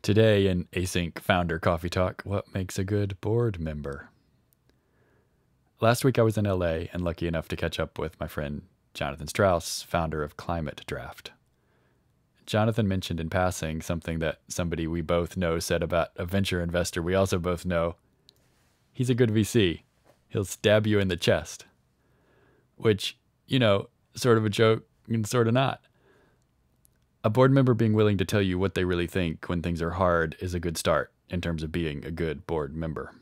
Today in Async Founder Coffee Talk, what makes a good board member? Last week I was in LA and lucky enough to catch up with my friend Jonathan Strauss, founder of Climate Draft. Jonathan mentioned in passing something that somebody we both know said about a venture investor we also both know. He's a good VC. He'll stab you in the chest. Which, sort of a joke and sort of not. A board member being willing to tell you what they really think when things are hard is a good start in terms of being a good board member.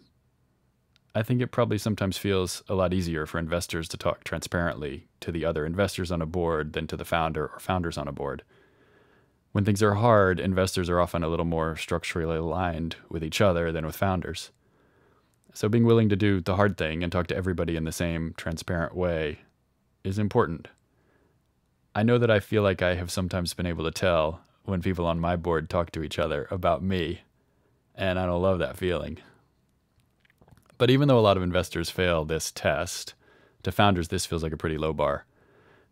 I think it probably sometimes feels a lot easier for investors to talk transparently to the other investors on a board than to the founder or founders on a board. When things are hard, investors are often a little more structurally aligned with each other than with founders. So being willing to do the hard thing and talk to everybody in the same transparent way is important. I know that I feel like I have sometimes been able to tell when people on my board talk to each other about me, and I don't love that feeling. But even though a lot of investors fail this test, to founders this feels like a pretty low bar.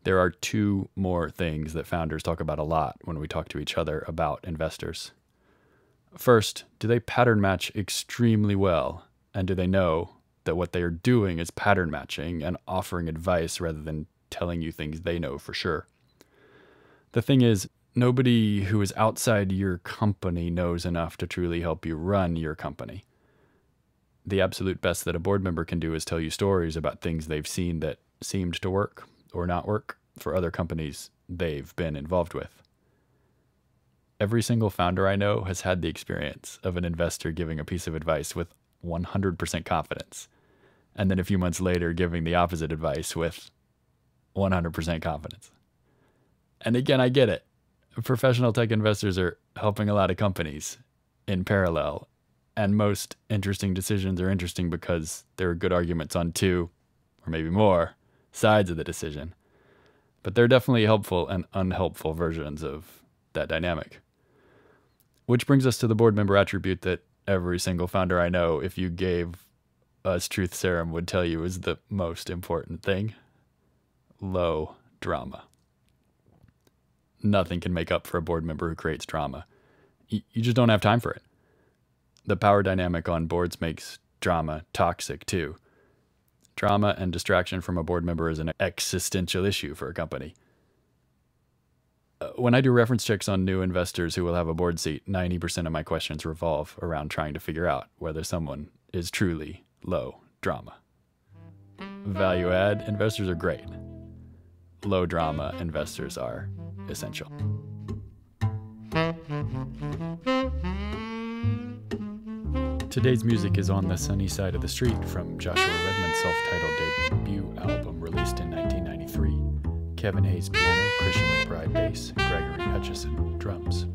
There are two more things that founders talk about a lot when we talk to each other about investors. First, do they pattern match extremely well, and do they know that what they are doing is pattern matching and offering advice rather than telling you things they know for sure? The thing is, nobody who is outside your company knows enough to truly help you run your company. The absolute best that a board member can do is tell you stories about things they've seen that seemed to work or not work for other companies they've been involved with. Every single founder I know has had the experience of an investor giving a piece of advice with 100% confidence, and then a few months later giving the opposite advice with 100% confidence. And again, I get it. Professional tech investors are helping a lot of companies in parallel, and most interesting decisions are interesting because there are good arguments on two, or maybe more, sides of the decision. But there are definitely helpful and unhelpful versions of that dynamic. Which brings us to the board member attribute that every single founder I know, if you gave us truth serum, would tell you is the most important thing. Low drama. Nothing can make up for a board member who creates drama. You just don't have time for it. The power dynamic on boards makes drama toxic too. Drama and distraction from a board member is an existential issue for a company. When I do reference checks on new investors who will have a board seat, 90% of my questions revolve around trying to figure out whether someone is truly low drama. Value add investors are great. Low drama investors are essential. Today's music is On the Sunny Side of the Street from Joshua Redman's self-titled debut album released in 1993. Kevin Hayes piano, Christian McBride bass, Gregory Hutchison drums.